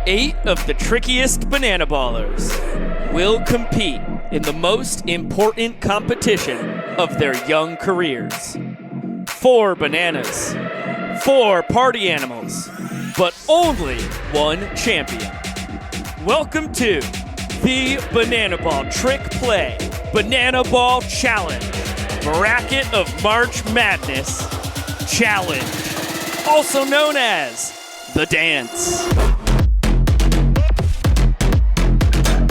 8 of the trickiest banana ballers will compete in the most important competition of their young careers. 4 bananas, 4 party animals, but only 1 champion. Welcome to the Banana Ball Trick Play Banana Ball Challenge Bracket of March Madness Challenge, also known as the Dance.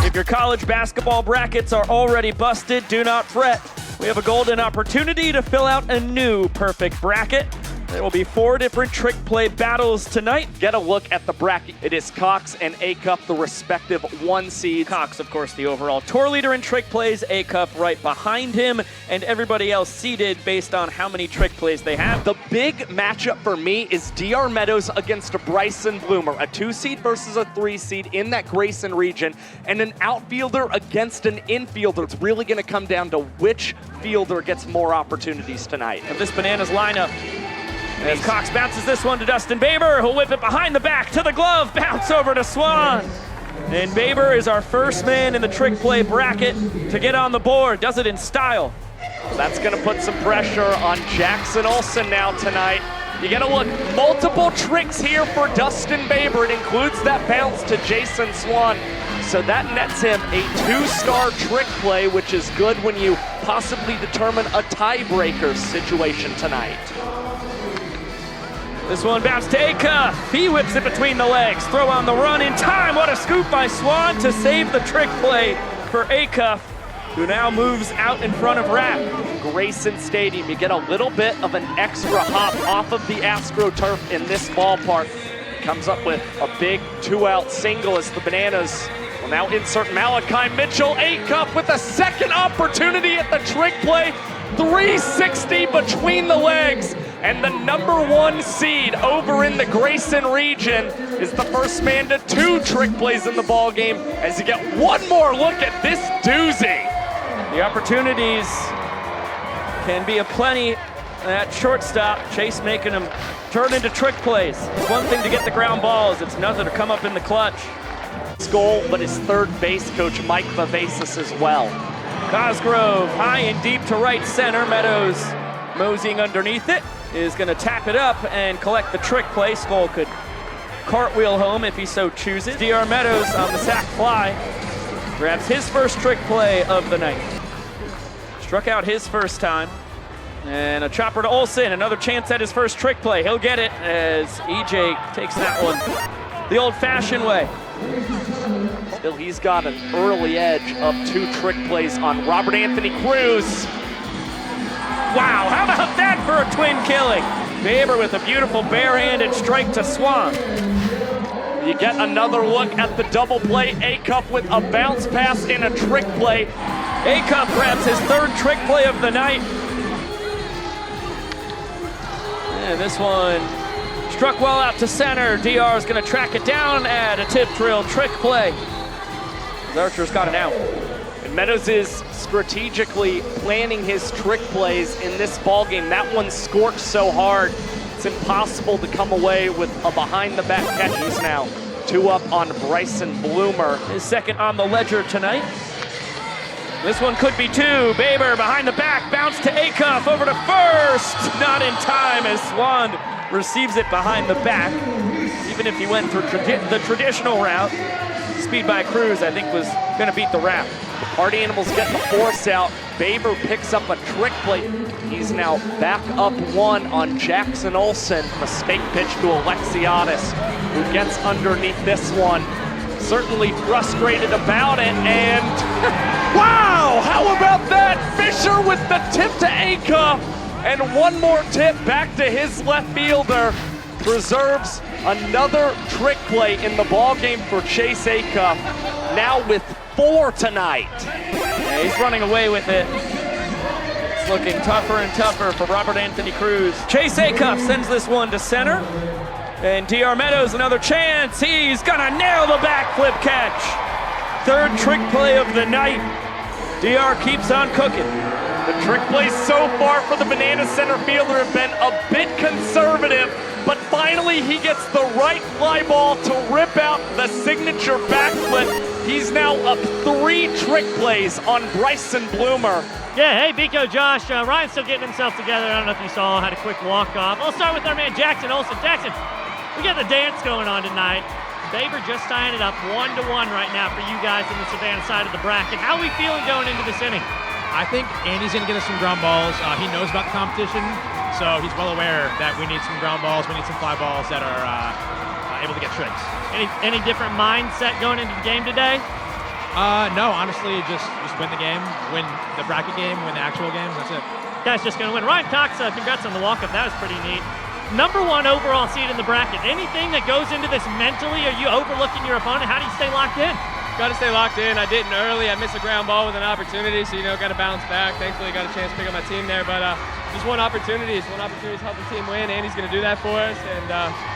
If your college basketball brackets are already busted, do not fret. We have a golden opportunity to fill out a new perfect bracket. There will be 4 different trick play battles tonight. Get a look at the bracket. It is Cox and A-Cup, the respective 1 seeds. Cox, of course, the overall tour leader in trick plays. A-Cup right behind him, and everybody else seeded based on how many trick plays they have. The big matchup for me is DR Meadows against Bryson Bloomer, a 2 seed versus a 3 seed in that Grayson region, and an outfielder against an infielder. It's really going to come down to which fielder gets more opportunities tonight. Of this Bananas lineup, as Cox bounces this one to Dustin Baber, who'll whip it behind the back to the glove, bounce over to Swan. And Baber is our first man in the trick play bracket to get on the board, does it in style. That's gonna put some pressure on Jackson Olsen now tonight. You gotta look, multiple tricks here for Dustin Baber. It includes that bounce to Jason Swan. So that nets him a 2-star trick play, which is good when you possibly determine a tiebreaker situation tonight. This one bounced to A-Cup. He whips it between the legs. Throw on the run in time. What a scoop by Swan to save the trick play for A-Cup, who now moves out in front of Rapp. Grayson Stadium, you get a little bit of an extra hop off of the AstroTurf in this ballpark. Comes up with a big 2-out single as the Bananas will now insert Malachi Mitchell. A-Cup with a second opportunity at the trick play. 360 between the legs. And the #1 seed over in the Grayson region is the first man to 2 trick plays in the ball game as you get one more look at this doozy. The opportunities can be aplenty at shortstop. Chase making them turn into trick plays. It's one thing to get the ground balls, it's another to come up in the clutch. His goal, but his third base coach, Mike Vivasas, as well. Cosgrove high and deep to right center. Meadows moseying underneath it is going to tap it up and collect the trick play. Skull could cartwheel home if he so chooses. DR Meadows on the sac fly grabs his first trick play of the night. Struck out his first time. And a chopper to Olsen, another chance at his first trick play. He'll get it as EJ takes that one the old-fashioned way. Still, he's got an early edge of 2 trick plays on Robert Anthony Cruz. Wow, how about that for a twin killing? Baber with a beautiful barehanded strike to Swan. You get another look at the double play. A-Cup with a bounce pass and a trick play. A-Cup grabs his 3rd trick play of the night. And this one struck well out to center. DR is going to track it down at a tip drill trick play. Archer's got it out. And Meadows is strategically planning his trick plays in this ball game. That one scorched so hard, it's impossible to come away with a behind-the-back catch. He's now 2 up on Bryson Bloomer. His second on the ledger tonight. This one could be 2. Baber behind the back, bounce to A-Cup, over to first. Not in time as Swan receives it behind the back. Even if he went through the traditional route, speed by Cruz, I think, was going to beat the Rapp. The Party Animals get the force out. Baber picks up a trick play. He's now back up 1 on Jackson Olsen. Mistake pitch to Alexiadis, who gets underneath this one. Certainly frustrated about it, and wow! How about that? Fisher with the tip to A-Cup, and one more tip back to his left fielder. Preserves another trick play in the ball game for Chase A-Cup, now with 4 tonight. Yeah, he's running away with it. It's looking tougher and tougher for Robert Anthony Cruz. Chase A-Cup sends this one to center. And DR Meadows, another chance. He's gonna nail the backflip catch. 3rd trick play of the night. DR keeps on cooking. The trick plays so far for the Banana center fielder have been a bit conservative, but finally he gets the right fly ball to rip out the signature backflip. He's now up 3 trick plays on Bryson Bloomer. Yeah, hey, Biko, Josh. Ryan's still getting himself together. I don't know if you saw, had a quick walk-off. I'll start with our man Jackson Olsen. Jackson, we got the dance going on tonight. Baber just tying it up 1-1 right now for you guys in the Savannah side of the bracket. How are we feeling going into this inning? I think Andy's going to get us some ground balls. He knows about the competition, so he's well aware that we need some ground balls. We need some fly balls that are able to get tricks. Any different mindset going into the game today? No, honestly, just win the game, win the bracket game, win the actual games. That's it. Guys, just going to win. Ryan Cox, congrats on the walk-up. That was pretty neat. #1 overall seed in the bracket. Anything that goes into this mentally? Are you overlooking your opponent? How do you stay locked in? Got to stay locked in. I didn't early. I missed a ground ball with an opportunity, so, got to bounce back. Thankfully, got a chance to pick up my team there, but just one opportunity. One opportunity to help the team win. Andy's going to do that for us, and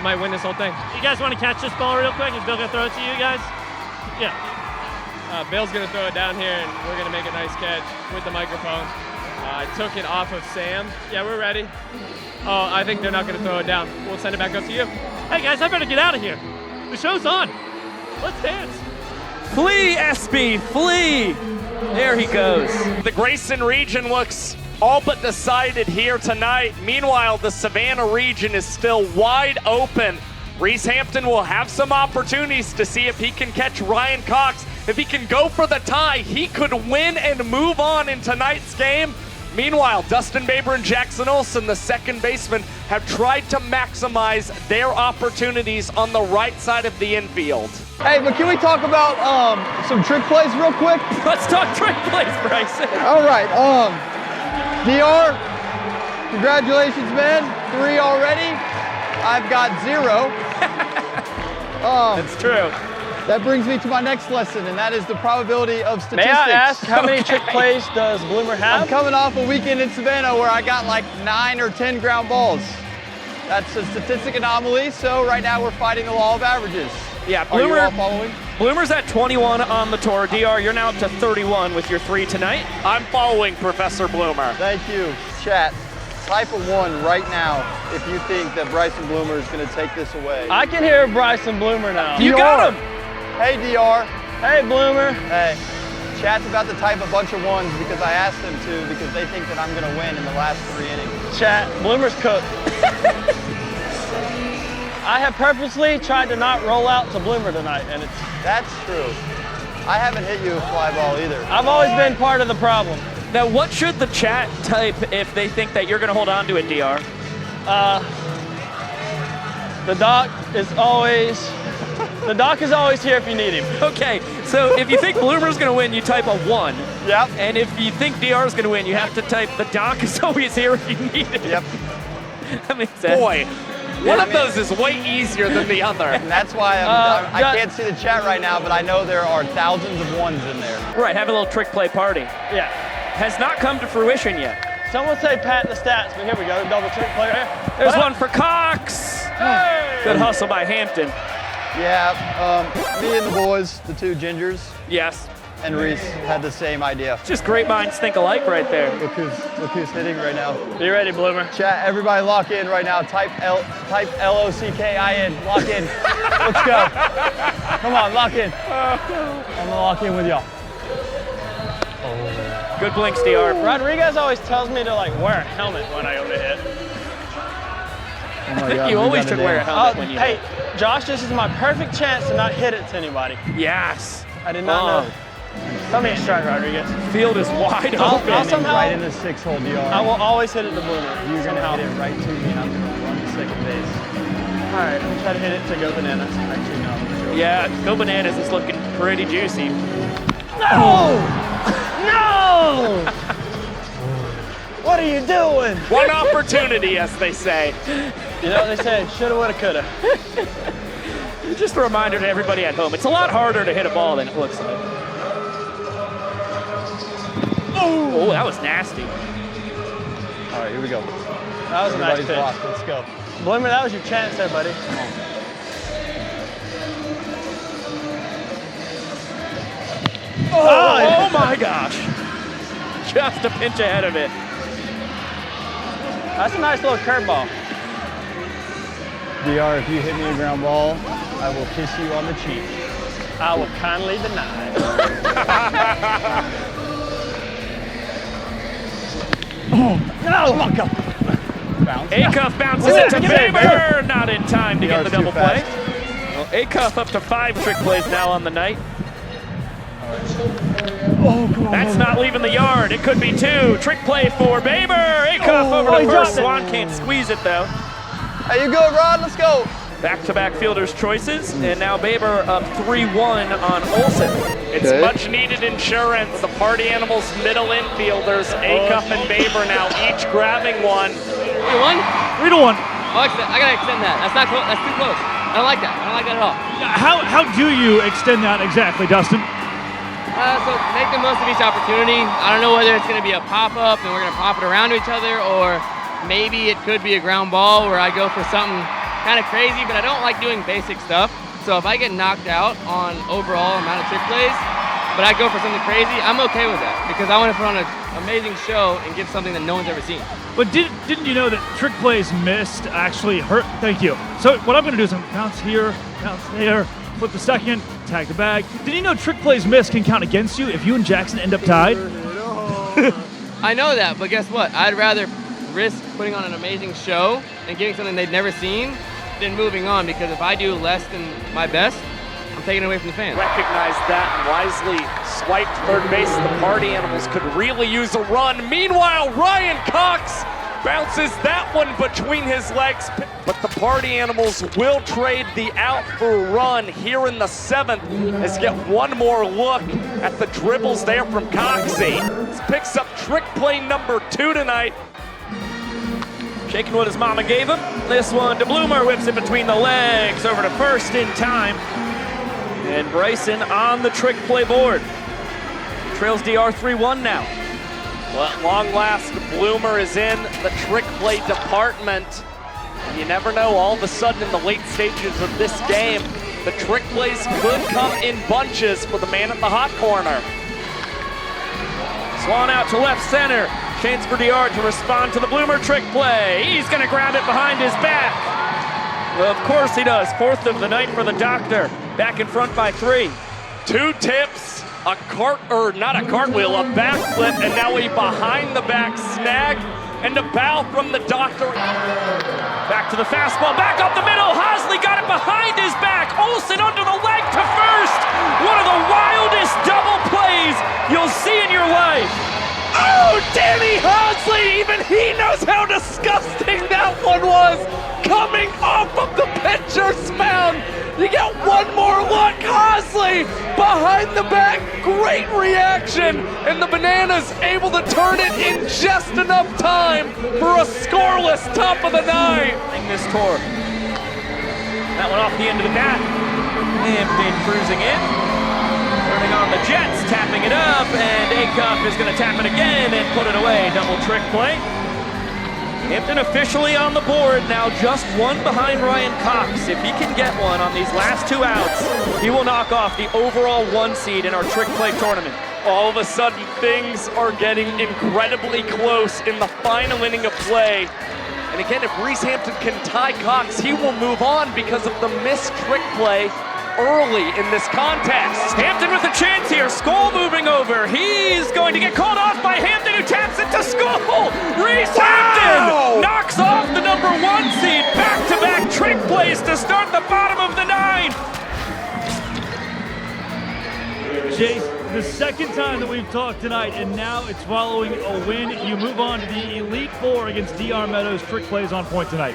might win this whole thing. You guys want to catch this ball real quick? Is Bill going to throw it to you guys? Yeah. Bill's going to throw it down here, and we're going to make a nice catch with the microphone. I took it off of Sam. Yeah, we're ready. Oh, I think they're not going to throw it down. We'll send it back up to you. Hey, guys, I better get out of here. The show's on. Let's dance. Flee, SB, flee! There he goes. The Grayson region looks all but decided here tonight. Meanwhile, the Savannah region is still wide open. Reese Hampton will have some opportunities to see if he can catch Ryan Cox. If he can go for the tie, he could win and move on in tonight's game. Meanwhile, Dustin Baber and Jackson Olsen, the second baseman, have tried to maximize their opportunities on the right side of the infield. Hey, but can we talk about some trick plays real quick? Let's talk trick plays, Bryson. All right, DR, congratulations, man. 3 already. I've got 0. That's true. That brings me to my next lesson, and that is the probability of statistics. May I ask, how many trick plays does Bloomer have? I'm coming off a weekend in Savannah where I got like 9 or 10 ground balls. That's a statistic anomaly, so right now we're fighting the law of averages. Yeah, Are you all following? Bloomer's at 21 on the tour. DR, you're now up to 31 with your 3 tonight. I'm following Professor Bloomer. Thank you. Chat, type a 1 right now if you think that Bryson Bloomer is going to take this away. I can hear Bryson Bloomer now. You got him! Hey, DR. Hey, Bloomer. Hey. Chat's about to type a bunch of 1s because I asked them to because they think that I'm going to win in the last 3 innings. Chat, Bloomer's cooked. I have purposely tried to not roll out to Bloomer tonight, and That's true. I haven't hit you with fly ball either. I've always been part of the problem. Now, what should the chat type if they think that you're going to hold on to it, DR? The doc is always here if you need him. Okay, so if you think Bloomer's going to win, you type a 1. Yep. And if you think DR's going to win, you have to type the doc is always here if you need it. Yep. That makes sense. Boy, one of those is way easier than the other. And that's why I can't see the chat right now, but I know there are thousands of 1s in there. Right, have a little trick play party. Yeah. Has not come to fruition yet. Someone say pat the stats, but here we go. Double trick play right here. There's one for Cox. Hey! Good hustle by Hampton. Yeah, me and the boys, the 2 gingers, Yes. and Reese had the same idea. Just great minds think alike right there. Look who's hitting right now. Be ready, Bloomer. Chat, everybody lock in right now. Type LOCKIN. Lock in. Let's go. Come on, lock in. I'm gonna lock in with y'all. Good blinks, DR. Rodriguez always tells me to wear a helmet when I overhit. Oh my God, You we always gotta should wear a dance. helmet when you Hey, Josh, this is my perfect chance to not hit it to anybody. Yes. I did not know. Tell me a strike, Rodriguez. Field is wide I'll open. somehow, Right in the 6-hole DR. I will always hit it to Bloomer. You're gonna hit it right to me, and I'm gonna run to second base. All right, I'm gonna try to hit it to go bananas. Actually, no. I'm gonna go. Yeah, Go Bananas is looking pretty juicy. No! No! What are you doing? One opportunity, as they say. You know what they say? Shoulda, woulda, coulda. Just a reminder to everybody at home, it's a lot harder to hit a ball than it looks like. Oh, that was nasty. All right, here we go. That was a nice Everybody's pitch. locked. Let's go. Bloomer, that was your chance there, buddy. Oh my gosh. Just a pinch ahead of it. That's a nice little curveball. DR, if you hit me a ground ball, I will kiss you on the cheek. I will kindly deny. No, fuck up. Bounce. Acuff bounces it to Baber, not in time to get the double play. Well, Acuff up to 5 trick plays now on the night. That's not leaving the yard. It could be 2. Trick play for Baber. Acuff over to first. Swan can't squeeze it though. There you go, Rod. Let's go. Back-to-back fielders' choices, and now Baber up 3-1 on Olsen. It's much needed insurance. The Party Animals middle infielders, Acuff and Baber now each grabbing one. 3-1? 3-1. I gotta extend that. That's not close. That's too close. I don't like that. I don't like that at all. How do you extend that exactly, Dustin? So make the most of each opportunity. I don't know whether it's gonna be a pop-up and we're gonna pop it around to each other, or maybe it could be a ground ball where I go for something kind of crazy, but I don't like doing basic stuff. So if I get knocked out on overall amount of trick plays, but I go for something crazy, I'm okay with that because I want to put on an amazing show and give something that no one's ever seen. But didn't you know that trick plays missed actually hurt? Thank you. So what I'm going to do is I'm bounce here, bounce there, flip the second, tag the bag. Did you know trick plays missed can count against you if you and Jackson end up tied? I know that, but guess what? I'd rather risk putting on an amazing show and getting something they've never seen than moving on, because if I do less than my best, I'm taking it away from the fans. Recognized that and wisely swiped third base. The Party Animals could really use a run. Meanwhile, Ryan Cox bounces that one between his legs. But the Party Animals will trade the out for a run here in the 7th as get one more look at the dribbles there from Coxie. This picks up trick play number 2 tonight. Shaking what his mama gave him. This one to Bloomer, whips it between the legs, over to first in time. And Bryson on the trick play board. Trails DR 3-1 now. Well, at long last, Bloomer is in the trick play department. You never know, all of a sudden in the late stages of this game, the trick plays could come in bunches for the man at the hot corner. Swan out to left center. Chance for DR to respond to the Bloomer trick play. He's gonna grab it behind his back. Well, of course he does. 4th of the night for the Doctor. Back in front by 3. 2 tips, not a cartwheel, a backflip, and now a behind the back snag and a bow from the Doctor. Back to the fastball, back up the middle. Hosley got it behind his back. Olsen under the leg to first. One of the wildest double plays you'll see in your life. Oh, Danny Hosley, even he knows how disgusting that one was. Coming off of the pitcher's mound. You get one more look, Hosley behind the back, great reaction, and the Bananas able to turn it in just enough time for a scoreless top of the 9th. This tour. That one off the end of the bat. Hampton cruising in. Turning on the Jets, tapping it up, and Acuff is going to tap it again and put it away. Double trick play. Hampton officially on the board, now just one behind Ryan Cox. If he can get one on these last 2 outs, he will knock off the overall 1 seed in our trick play tournament. All of a sudden, things are getting incredibly close in the final inning of play. And again, if Reese Hampton can tie Cox, he will move on because of the missed trick play early in this contest. Hampton with a chance here. Skull moving over. He's going to get called off by Hampton, who taps it to Skull. Reese Hampton knocks off the number 1 seed. Back-to-back trick plays to start the bottom of the 9th. Chase, the second time that we've talked tonight, and now it's following a win. You move on to the Elite 4 against DR Meadows. Trick plays on point tonight.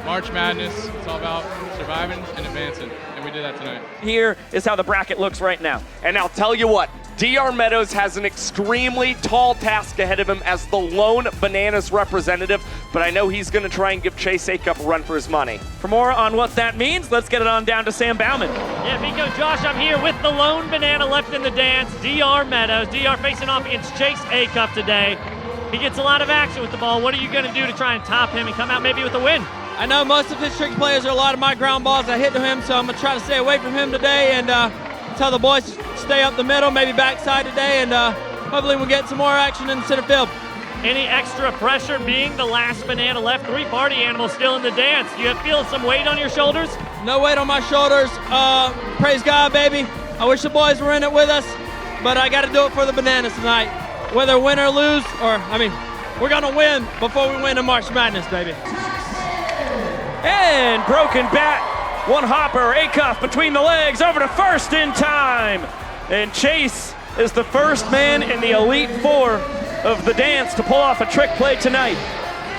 March Madness, it's all about surviving and advancing, and we did that tonight. Here is how the bracket looks right now. And I'll tell you what, DR Meadows has an extremely tall task ahead of him as the lone Bananas representative, but I know he's going to try and give Chase Acuff a run for his money. For more on what that means, let's get it on down to Sam Bauman. Yeah, Bingo Josh, I'm here with the lone banana left in the dance, DR Meadows. DR facing off against Chase Acuff today. He gets a lot of action with the ball. What are you going to do to try and top him and come out maybe with a win? I know most of his trick plays are a lot of my ground balls I hit to him, so I'm going to try to stay away from him today and tell the boys to stay up the middle, maybe backside today, and hopefully we'll get some more action in the center field. Any extra pressure being the last banana left? 3 party animals still in the dance. Do you feel some weight on your shoulders? No weight on my shoulders. Praise God, baby. I wish the boys were in it with us, but I got to do it for the bananas tonight. Whether win or lose, we're going to win before we win the March Madness, baby. And broken bat. One hopper, Acuff between the legs, over to first in time. And Chase is the first man in the Elite Four of the dance to pull off a trick play tonight.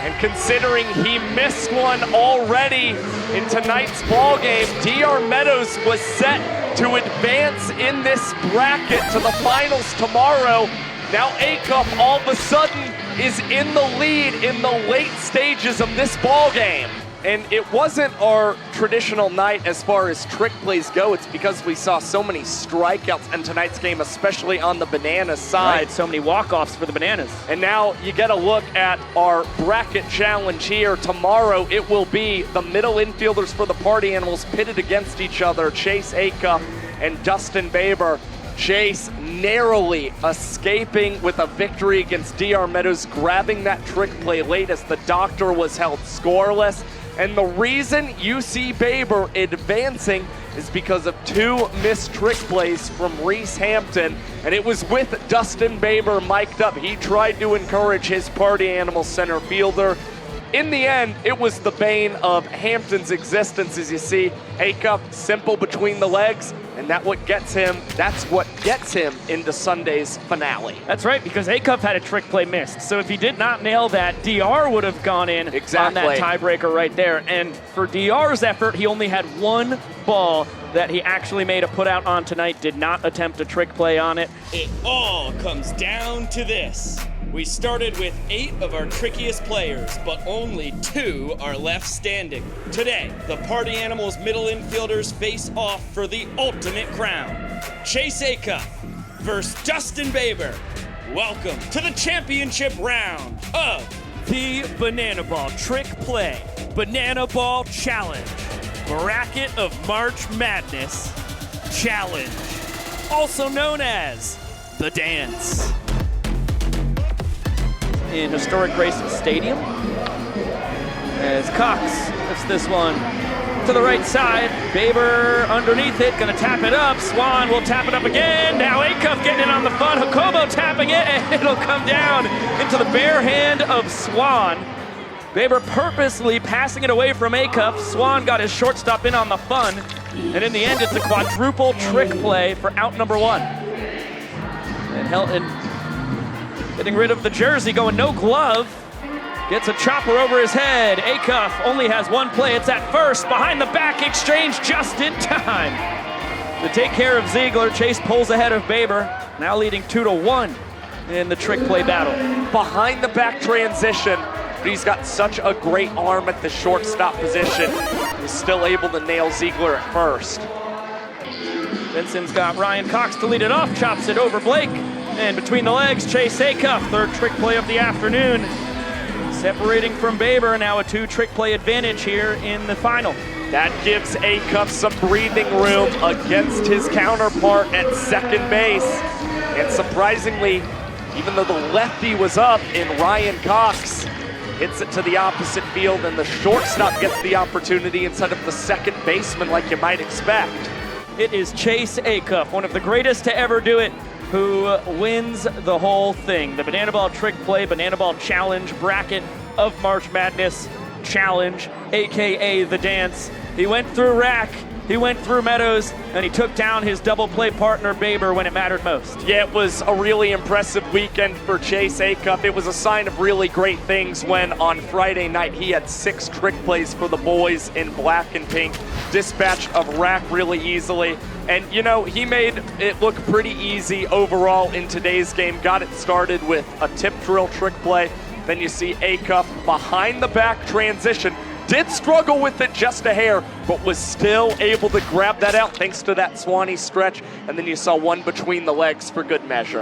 And considering he missed one already in tonight's ball game, DR Meadows was set to advance in this bracket to the finals tomorrow. Now Acuff all of a sudden is in the lead in the late stages of this ball game. And it wasn't our traditional night as far as trick plays go. It's because we saw so many strikeouts in tonight's game, especially on the banana side. Right, so many walk-offs for the bananas. And now you get a look at our bracket challenge here. Tomorrow it will be the middle infielders for the Party Animals pitted against each other, Chase Acuff and Dustin Baber. Chase narrowly escaping with a victory against DR Meadows, grabbing that trick play late as the doctor was held scoreless. And the reason you see Baber advancing is because of 2 missed trick plays from Reese Hampton, and it was with Dustin Baber mic'd up. He tried to encourage his Party Animal center fielder. In the end, it was the bane of Hampton's existence, as you see. Acuff simple between the legs, and that's what gets him into Sunday's finale. That's right, because Acuff had a trick play missed. So if he did not nail that, DR would have gone in on that tiebreaker right there. And for DR's effort, he only had 1 ball that he actually made a put out on tonight, did not attempt a trick play on it. It all comes down to this. We started with 8 of our trickiest players, but only 2 are left standing. Today, the Party Animals middle infielders face off for the ultimate crown. Chase Acuff versus Dustin Baber. Welcome to the championship round of the Banana Ball Trick Play Banana Ball Challenge Bracket of March Madness Challenge, also known as the Dance. In historic Grayson Stadium, as Cox lifts this one to the right side. Baber underneath it, gonna tap it up. Swan will tap it up again. Now Acuff getting in on the fun. Jacobo tapping it, and it'll come down into the bare hand of Swan. Baber purposely passing it away from Acuff. Swan got his shortstop in on the fun, and in the end, it's a quadruple trick play for out number 1. And Helton getting rid of the jersey, going no glove. Gets a chopper over his head. Acuff only has 1 play. It's at first. Behind the back exchange just in time to take care of Ziegler. Chase pulls ahead of Baber, now leading 2-1 in the trick play battle. Behind the back transition, but he's got such a great arm at the shortstop position. He's still able to nail Ziegler at first. Benson's got Ryan Cox to lead it off, chops it over Blake. And between the legs, Chase Acuff, 3rd trick play of the afternoon. Separating from Baber, now a 2 trick play advantage here in the final. That gives Acuff some breathing room against his counterpart at second base. And surprisingly, even though the lefty was up in Ryan Cox, hits it to the opposite field, and the shortstop gets the opportunity instead of the second baseman like you might expect. It is Chase Acuff, one of the greatest to ever do it, who wins the whole thing. The Banana Ball Trick Play Banana Ball Challenge Bracket of March Madness Challenge, AKA the Dance. He went through Rack, he went through Meadows, and he took down his double play partner Baber when it mattered most. Yeah, it was a really impressive weekend for Chase Acuff. It was a sign of really great things when on Friday night he had 6 trick plays for the boys in black and pink, dispatched of Rack really easily. And, you know, he made it look pretty easy overall in today's game. Got it started with a tip drill trick play. Then you see Acuff behind the back transition. Did struggle with it just a hair, but was still able to grab that out thanks to that Swanee stretch. And then you saw 1 between the legs for good measure.